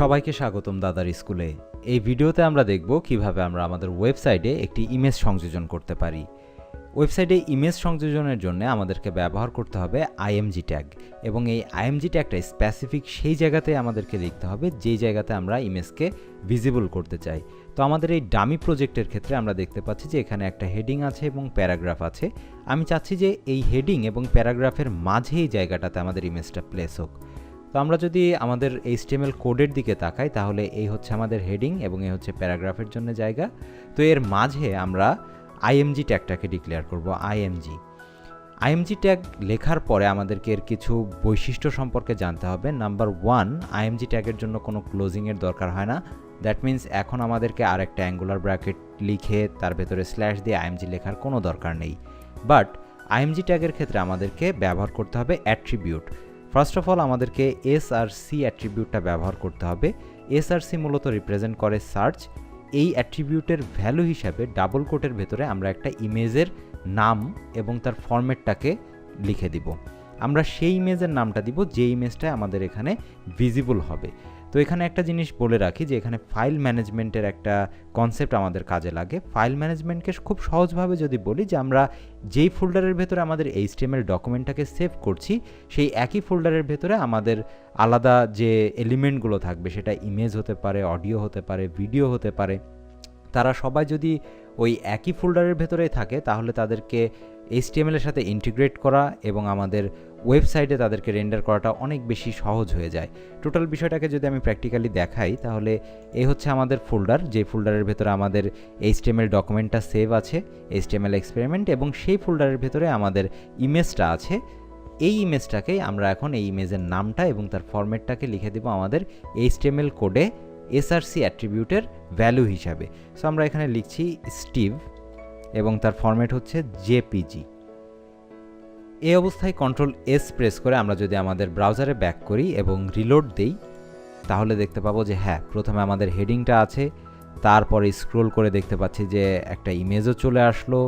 সবাইকে স্বাগতম দাদার স্কুলে। এই ভিডিওতে আমরা দেখব কিভাবে আমরা আমাদের ওয়েবসাইটে একটি ইমেজ সংযোজন করতে পারি। ওয়েবসাইটে ইমেজ সংযোজনের জন্য আমাদেরকে ব্যবহার করতে হবে আইএমজি ট্যাগ, এবং এই আইএমজি ট্যাগটা স্পেসিফিক সেই জায়গাতে আমাদেরকে লিখতে হবে যেই জায়গাতে আমরা ইমেজকে ভিজিবল করতে চাই। তো আমাদের এই ডামি প্রজেক্টের ক্ষেত্রে আমরা দেখতে পাচ্ছি যে এখানে একটা হেডিং আছে এবং প্যারাগ্রাফ আছে। আমি চাচ্ছি যে এই হেডিং এবং প্যারাগ্রাফের মাঝে এই জায়গাটাতে আমাদের ইমেজটা প্লেস হোক। তো আমরা যদি আমাদের HTML কোডের দিকে তাকাই তাহলে এই হচ্ছে আমাদের হেডিং এবং এই হচ্ছে প্যারাগ্রাফের জন্য জায়গা। তো এর মাঝে আমরা আইএমজি ট্যাগটাকে ডিক্লেয়ার করব। আইএমজি ট্যাগ লেখার পরে আমাদেরকে এর কিছু বৈশিষ্ট্য সম্পর্কে জানতে হবে। নাম্বার 1, আইএমজি ট্যাগের জন্য কোনো ক্লোজিংয়ের দরকার হয় না। দ্যাট মিন্স এখন আমাদেরকে আর একটা অ্যাঙ্গুলার ব্র্যাকেট লিখে তার ভেতরে স্ল্যাশ দিয়ে আইএমজি লেখার কোনো দরকার নেই। বাট আইএমজি ট্যাগের ক্ষেত্রে আমাদেরকে ব্যবহার করতে হবে অ্যাট্রিবিউট। ফার্স্ট অফ অল আমাদেরকে এসআরসি অ্যাট্রিবিউটটা ব্যবহার করতে হবে। এসআরসি মূলত রিপ্রেজেন্ট করে সার্চ। এই অ্যাট্রিবিউটের ভ্যালু হিসাবে ডাবল কোটের ভেতরে আমরা একটা ইমেজের নাম এবং তার ফরম্যাটটাকে লিখে দিব। আমরা সেই ইমেজের নামটা দিব যে ইমেজটায় আমাদের এখানে ভিজিবল হবে। তো এখানে একটা জিনিস বলে রাখি যে এখানে ফাইল ম্যানেজমেন্টের একটা কনসেপ্ট আমাদের কাজে লাগে। ফাইল ম্যানেজমেন্টকে খুব সহজভাবে যদি বলি যে আমরা যেই ফোল্ডারের ভেতরে আমাদের HTML ডকুমেন্টটাকে সেভ করছি সেই একই ফোল্ডারের ভেতরে আমাদের আলাদা যে এলিমেন্টগুলো থাকবে, সেটা ইমেজ হতে পারে, অডিও হতে পারে, ভিডিও হতে পারে, তারা সবাই যদি ওই একই ফোল্ডারের ভেতরেই থাকে তাহলে তাদেরকে HTML এর সাথে ইন্টিগ্রেট করা এবং আমাদের ওয়েবসাইটে তাদেরকে রেন্ডার করাটা অনেক বেশি সহজ হয়ে যায়। টোটাল বিষয়টাকে যদি আমি প্র্যাকটিক্যালি দেখাই তাহলে এই হচ্ছে আমাদের ফোল্ডার, যে ফোল্ডারের ভেতরে আমাদের HTML ডকুমেন্টটা সেভ আছে, HTML এক্সপেরিমেন্ট, এবং সেই ফোল্ডারের ভেতরে আমাদের ইমেজটা আছে। এই ইমেজটাকেই আমরা এখন এই ইমেজের নামটা এবং তার ফরম্যাটটাকে লিখে দেব আমাদের HTML কোডে এসআরসি অ্যাট্রিবিউটের ভ্যালু হিসাবে। সো আমরা এখানে লিখছি স্টিভ এবং তার ফরম্যাট হচ্ছে জেপিজি। এই অবস্থায় Ctrl+S প্রেস করে আমরা যদি আমাদের ব্রাউজারে ব্যাক করি এবং রিলোড দেই তাহলে দেখতে পাবো যে হ্যাঁ, প্রথমে আমাদের হেডিংটা আছে, তারপরে স্ক্রোল করে দেখতে পাচ্ছি যে একটা ইমেজও চলে আসলো,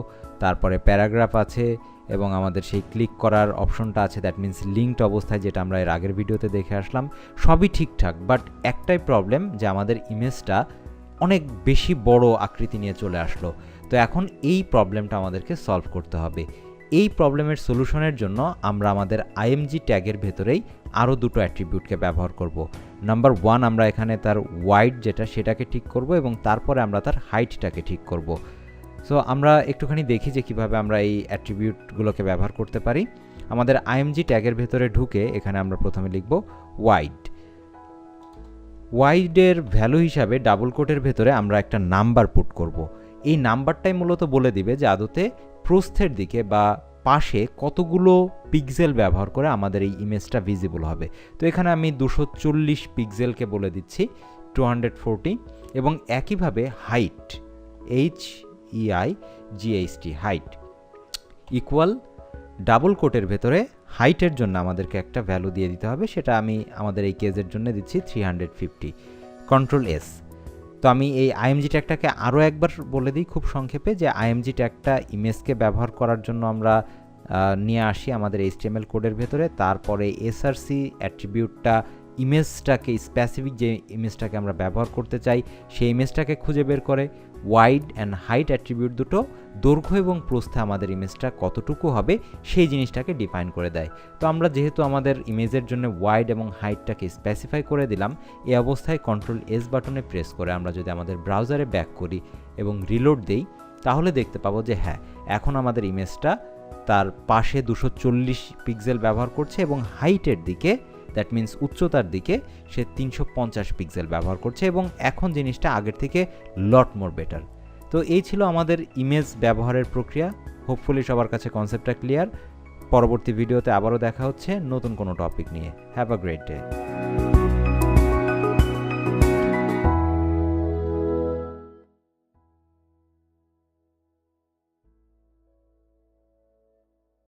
তারপরে প্যারাগ্রাফ আছে এবং আমাদের সেই ক্লিক করার অপশনটা আছে। দ্যাট মিন্স লিঙ্কড অবস্থায়, যেটা আমরা এর আগের ভিডিওতে দেখে আসলাম। সবই ঠিকঠাক, বাট একটাই প্রবলেম যে আমাদের ইমেজটা অনেক বেশি বড় আকৃতি নিয়ে চলে আসলো। তো এখন এই প্রবলেমটা আমাদেরকে সলভ করতে হবে। এই প্রবলেমের সলিউশনের জন্য আমরা আমাদের আইএমজি ট্যাগের ভেতরেই আরও দুটো অ্যাট্রিবিউটকে ব্যবহার করব। নাম্বার 1, আমরা এখানে তার ওয়াইড সেটাকে ঠিক করব এবং তারপরে আমরা তার হাইটটাকে ঠিক করব। সো আমরা একটুখানি দেখি যে কিভাবে আমরা এই অ্যাট্রিবিউটগুলোকে ব্যবহার করতে পারি। আমাদের আইএমজি ট্যাগের ভেতরে ঢুকে এখানে আমরা প্রথমে লিখব ওয়াইডের ভ্যালু হিসাবে ডাবল কোটের ভেতরে আমরা একটা নাম্বার পুট করব। এই নাম্বারটাই মূলত বলে দিবে যে আদতে প্রস্থের দিকে বা পাশে কতগুলো পিক্সেল ব্যবহার করে আমাদের এই ইমেজটা ভিজিবল হবে। তো এখানে আমি 240 পিক্সেলকে বলে দিচ্ছি 240, এবং একইভাবে height HEIGHT height equal double কোটের ভেতরে হাইটের জন্য আমাদেরকে একটা ভ্যালু দিয়ে দিতে হবে, সেটা আমি আমাদের এই কেজের জন্য দিচ্ছি 350। Ctrl+S। তো আমি এই আইএমজি ট্যাগটাকে আরও একবার বলে দিই খুব সংক্ষেপে যে আইএমজি ট্যাগটা ইমেজকে ব্যবহার করার জন্য আমরা নিয়ে আসি আমাদের HTML কোডের ভেতরে। তারপরে এসআরসি অ্যাট্রিবিউটটা ইমেজটাকে, স্পেসিফিক যে ইমেজটাকে আমরা ব্যবহার করতে চাই সেই ইমেজটাকে খুঁজে বের করে। ওয়াইড অ্যান্ড হাইট অ্যাট্রিবিউট দুটো দৈর্ঘ্য এবং প্রস্থে আমাদের ইমেজটা কতটুকু হবে সেই জিনিসটাকে ডিফাইন করে দেয়। তো আমরা যেহেতু আমাদের ইমেজের জন্য ওয়াইড এবং হাইটটাকে স্পেসিফাই করে দিলাম, এই অবস্থায় Ctrl+S বাটনে প্রেস করে আমরা যদি আমাদের ব্রাউজারে ব্যাক করি এবং রিলোড দেই তাহলে দেখতে পাবো যে হ্যাঁ, এখন আমাদের ইমেজটা তার পাশে 240 পিক্সেল ব্যবহার করছে এবং হাইটের দিকে, দ্যাট মিন্স উচ্চতার দিকে, সে 350 পিক্সেল ব্যবহার করছে, এবং এখন জিনিসটা আগের থেকে লট মোর বেটার। তো এই ছিল আমাদের ইমেজ ব্যবহারের প্রক্রিয়া। হোপফুলি সবার কাছে কনসেপ্টটা ক্লিয়ার। পরবর্তী ভিডিওতে আবারও দেখা হচ্ছে নতুন কোনো টপিক নিয়ে। Have a great day.